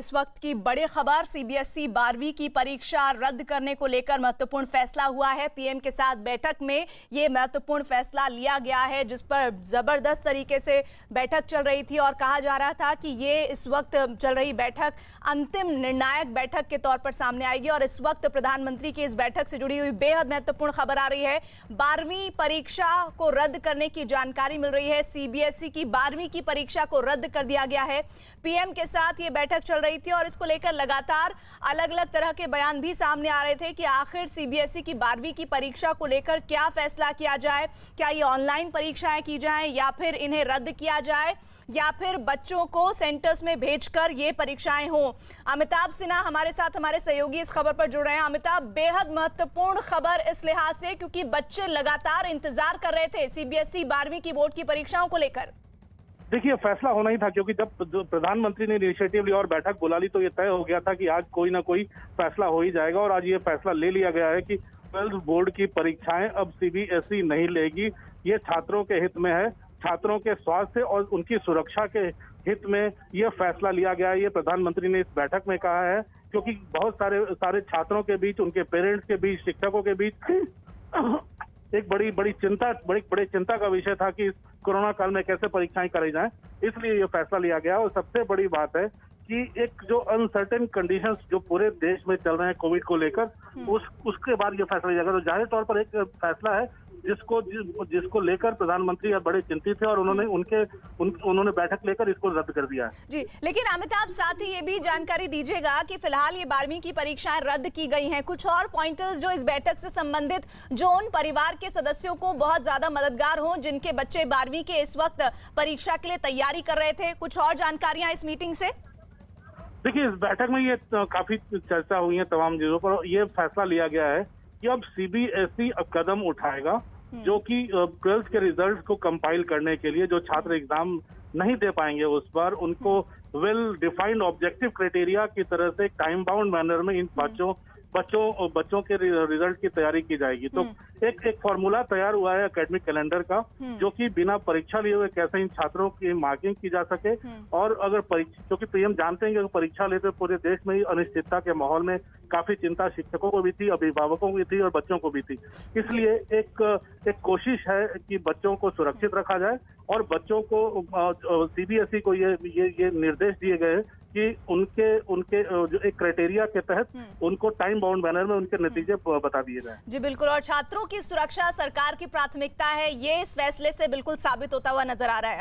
इस वक्त की बड़ी खबर, सीबीएसई 12वीं की परीक्षा रद्द करने को लेकर महत्वपूर्ण फैसला हुआ है। पीएम के साथ बैठक में ये महत्वपूर्ण फैसला लिया गया है, जिस पर जबरदस्त तरीके से बैठक चल रही थी और कहा जा रहा था कि ये इस वक्त चल रही बैठक अंतिम निर्णायक बैठक के तौर पर सामने आएगी। और इस वक्त प्रधानमंत्री की इस बैठक से जुड़ी हुई बेहद महत्वपूर्ण खबर आ रही है। 12वीं परीक्षा को रद्द करने की जानकारी मिल रही है। सीबीएसई की 12वीं की परीक्षा को रद्द कर दिया गया है। पीएम के साथ ये बैठक चल रही थी और इसको लेकर लगातार अलग अलग तरह के बयान भी सामने आ रहे थे कि आखिर सीबीएसई की 12वीं की परीक्षा को लेकर क्या फैसला किया जाए। क्या ये ऑनलाइन परीक्षाएं की जाएं या फिर इन्हें रद्द किया जाए या फिर बच्चों को सेंटर्स में भेजकर ये परीक्षाएं हों। अमिताभ सिन्हा हमारे साथ, हमारे सहयोगी, इस खबर पर जुड़ रहे हैं। अमिताभ, बेहद महत्वपूर्ण खबर इस लिहाज से क्योंकि बच्चे लगातार इंतजार कर रहे थे सीबीएसई 12वीं की बोर्ड की परीक्षाओं को लेकर। देखिए, फैसला होना ही था क्योंकि जब प्रधानमंत्री ने इनिशिएटिव लिया और बैठक बुला ली तो ये तय हो गया था कि आज कोई ना कोई फैसला हो ही जाएगा। और आज ये फैसला ले लिया गया है कि 12th बोर्ड की परीक्षाएं अब सीबीएसई नहीं लेगी। ये छात्रों के हित में है, छात्रों के स्वास्थ्य और उनकी सुरक्षा के हित में यह फैसला लिया गया है। ये प्रधानमंत्री ने इस बैठक में कहा है क्योंकि बहुत सारे छात्रों के बीच, उनके पेरेंट्स के बीच, शिक्षकों के बीच एक बड़ी चिंता का विषय था कि कोरोना काल में कैसे परीक्षाएं कराई जाएं। इसलिए ये फैसला लिया गया। और सबसे बड़ी बात है कि एक जो अनसर्टेन कंडीशंस जो पूरे देश में चल रहे हैं कोविड को लेकर, उसके बाद ये फैसला लिया गया। तो जाहिर तौर पर एक फैसला है जिसको लेकर प्रधानमंत्री बड़े चिंतित थे और उन्होंने बैठक लेकर इसको रद्द कर दिया है। जी, लेकिन अमिताभ, साथ ही ये भी जानकारी दीजिएगा कि फिलहाल ये 12वीं की परीक्षाएं रद्द की गई हैं। कुछ और पॉइंटर्स जो इस बैठक से संबंधित, जो उन परिवार के सदस्यों को बहुत ज्यादा मददगार हों जिनके बच्चे 12वीं के इस वक्त परीक्षा के लिए तैयारी कर रहे थे, कुछ और जानकारियां इस मीटिंग से? देखिए, इस बैठक में ये काफी चर्चा हुई है तमाम चीजों पर। यह फैसला लिया गया है कि अब सीबीएसई अब कदम उठाएगा जो कि 12th के रिजल्ट को कंपाइल करने के लिए जो छात्र एग्जाम नहीं दे पाएंगे उस पर उनको वेल डिफाइंड ऑब्जेक्टिव क्राइटेरिया की तरह से टाइम बाउंड मैनर में इन बच्चों के रिजल्ट की तैयारी की जाएगी। तो एक फॉर्मूला तैयार हुआ है एकेडमिक कैलेंडर का, जो कि बिना परीक्षा लिए हुए कैसे इन छात्रों की मार्किंग की जा सके। और अगर परीक्षा, क्योंकि पीएम जानते हैं कि परीक्षा लेते पूरे देश में ही अनिश्चितता के माहौल में काफी चिंता शिक्षकों को भी थी, अभिभावकों को भी थी और बच्चों को भी थी। इसलिए एक कोशिश है कि बच्चों को सुरक्षित रखा जाए और बच्चों को सीबीएसई को ये निर्देश दिए गए कि उनके जो एक क्राइटेरिया के तहत उनको टाइम बाउंड मैनर में उनके नतीजे बता दिए जाए। जी बिल्कुल, और छात्रों की सुरक्षा सरकार की प्राथमिकता है, ये इस फैसले से बिल्कुल साबित होता हुआ नजर आ रहा है।